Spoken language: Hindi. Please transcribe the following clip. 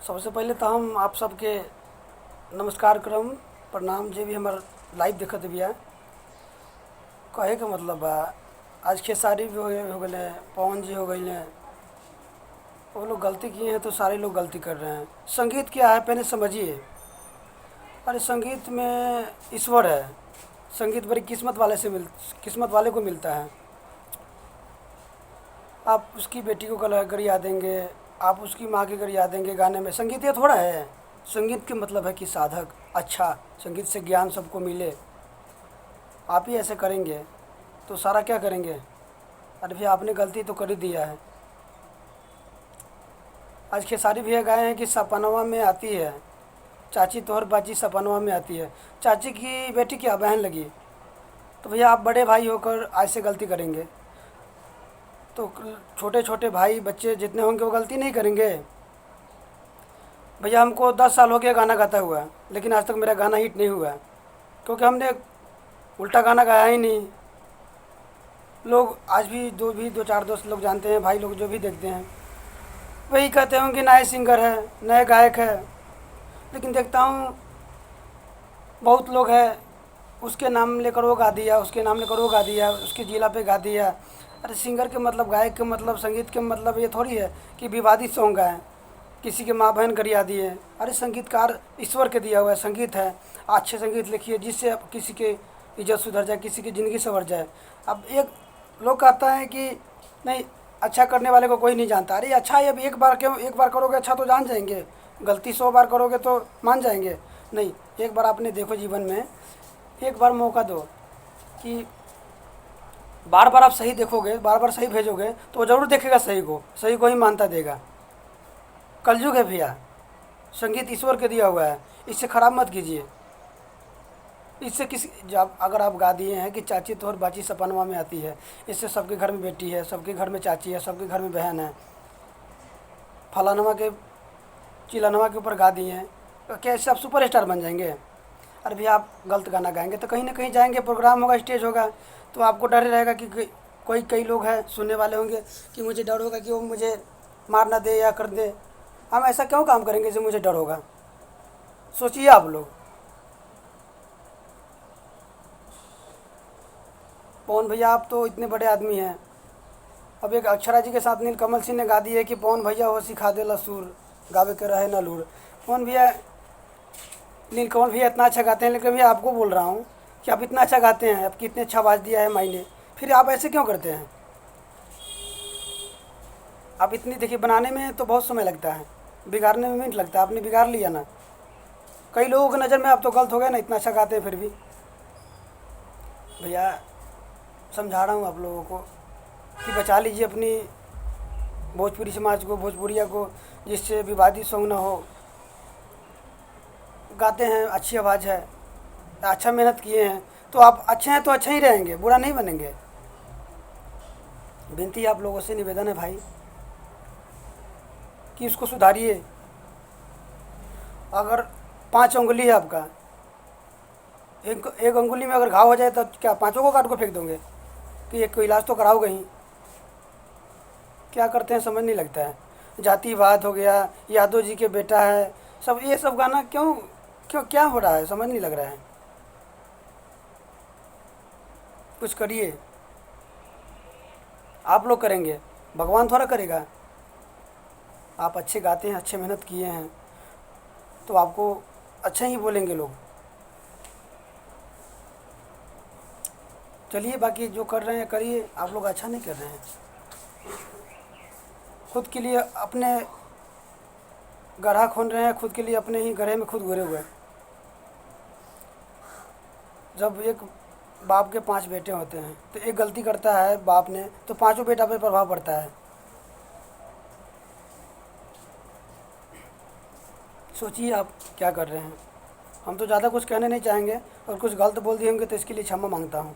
सबसे पहले तो हम आप सबके नमस्कार करम प्रणाम जे भी हमार लाइव देखत बिया। कहे का मतलब बा आज खेसारी भी हो गए, पवन जी हो गए, वो लोग गलती किए हैं तो सारे लोग गलती कर रहे हैं। संगीत क्या है पहले समझिए। अरे संगीत में ईश्वर है। संगीत बड़ी किस्मत वाले को मिलता है। आप उसकी बेटी को गरिया देंगे, आप उसकी माँ की गरिया देंगे गाने में। संगीत ये थोड़ा है। संगीत के मतलब है कि साधक अच्छा, संगीत से ज्ञान सबको मिले। आप ही ऐसे करेंगे तो सारा क्या करेंगे। अरे भैया आपने गलती तो कर ही दिया है। आज खेसारी भैया गाए हैं कि सपनवा में आती है चाची तोहर बाची, सपनवा में आती है। चाची की बेटी क्या बहन लगी। तो भैया आप बड़े भाई होकर ऐसे गलती करेंगे तो छोटे छोटे भाई बच्चे जितने होंगे वो गलती नहीं करेंगे। भैया हमको 10 साल हो गया गाना गाता हुआ, लेकिन आज तक मेरा गाना हिट नहीं हुआ क्योंकि हमने उल्टा गाना गाया ही नहीं। लोग आज भी दो चार दोस्त लोग जानते हैं, भाई लोग जो भी देखते हैं वही कहते होंगे नए सिंगर है, नए गायक है। लेकिन देखता हूँ बहुत लोग हैं उसके नाम लेकर वो गा दिया, उसके नाम लेकर वो गा दिया, उसके जिला पे गा दिया। अरे सिंगर के मतलब, गायक के मतलब, संगीत के मतलब ये थोड़ी है कि विवादित सॉन्ग गाएं, किसी के माँ बहन गरिया दिए। अरे संगीतकार ईश्वर के दिया हुआ है, संगीत है। अच्छे संगीत लिखिए जिससे किसी की इज्जत सुधर जाए, किसी की ज़िंदगी संवर जाए। अब एक लोग कहता है कि नहीं अच्छा करने वाले को कोई नहीं जानता। अरे अच्छा है, अब एक बार करोगे अच्छा तो जान जाएंगे, गलती 100 बार करोगे तो मान जाएंगे नहीं। एक बार आपने देखो जीवन में, एक बार मौका दो कि बार बार आप सही देखोगे, बार बार सही भेजोगे तो वो ज़रूर देखेगा सही को ही मानता देगा। कलयुग है भैया। संगीत ईश्वर के दिया हुआ है, इससे ख़राब मत कीजिए। इससे किसी जब अगर आप गा दिए हैं कि चाची तोहर बाची सपनवा में आती है, इससे सबके घर में बेटी है, सबके घर में चाची है, सबके घर में बहन है। फलानवा के चिलानवा के ऊपर गा दिए हैं तो क्या इससे आप सुपर स्टार बन जाएंगे। अरे भैया आप गलत गाना गाएंगे तो कहीं ना कहीं जाएंगे, प्रोग्राम होगा, स्टेज होगा, तो आपको डर रहेगा कि कई लोग हैं सुनने वाले होंगे कि मुझे डर होगा कि वो मुझे मार ना दे या कर दे। हम ऐसा क्यों काम करेंगे जो मुझे डर होगा। सोचिए आप लोग। पवन भैया आप तो इतने बड़े आदमी हैं, अब एक अक्षरा जी के साथ नीलकमल सिंह ने गा दी है कि पवन भैया हो सिखा दे लसूर, गावे के रहे न लूर। पवन भैया, नीलकमल भैया इतना अच्छा गाते हैं, लेकिन भैया आपको बोल रहा हूँ कि आप इतना अच्छा गाते हैं, आपकी इतनी अच्छा आवाज़ दिया है माई ने, फिर आप ऐसे क्यों करते हैं। आप इतनी देखिए, बनाने में तो बहुत समय लगता है, बिगाड़ने में मिनट लगता है। आपने बिगाड़ लिया ना, कई लोगों की नज़र में आप तो गलत हो गए ना, इतना अच्छा गाते हैं फिर भी। भैया समझा रहा हूँ आप लोगों को कि बचा लीजिए अपनी भोजपुरी समाज को, भोजपुरिया को, जिससे विवादित सॉन्ग ना हो। गाते हैं, अच्छी आवाज़ है, अच्छा मेहनत किए हैं तो आप अच्छे हैं तो अच्छे ही रहेंगे, बुरा नहीं बनेंगे। विनती आप लोगों से निवेदन है भाई कि उसको सुधारिए। अगर 5 उंगली है आपका, एक उंगली में अगर घाव हो जाए तो क्या पाँचों को काट को फेंक दोगे कि एक को इलाज तो कराओगे ही। क्या करते हैं समझ नहीं लगता है। जातिवाद हो गया, यादव जी के बेटा है, सब ये सब गाना क्यों क्यों क्या हो रहा है समझ नहीं लग रहा है। कुछ करिए। आप लोग करेंगे, भगवान थोड़ा करेगा। आप अच्छे गाते हैं, अच्छे मेहनत किए हैं तो आपको अच्छा ही बोलेंगे लोग। चलिए बाकी जो कर रहे हैं करिए, आप लोग अच्छा नहीं कर रहे हैं। खुद के लिए अपने गड्ढा खोद रहे हैं, खुद के लिए अपने ही गड्ढे में खुद घुरे हुए हैं। जब एक बाप के 5 बेटे होते हैं तो एक गलती करता है बाप ने तो पांचों बेटा पे प्रभाव पड़ता है। सोचिए आप क्या कर रहे हैं। हम तो ज़्यादा कुछ कहने नहीं चाहेंगे, और कुछ गलत बोल दिए होंगे तो इसके लिए क्षमा मांगता हूँ।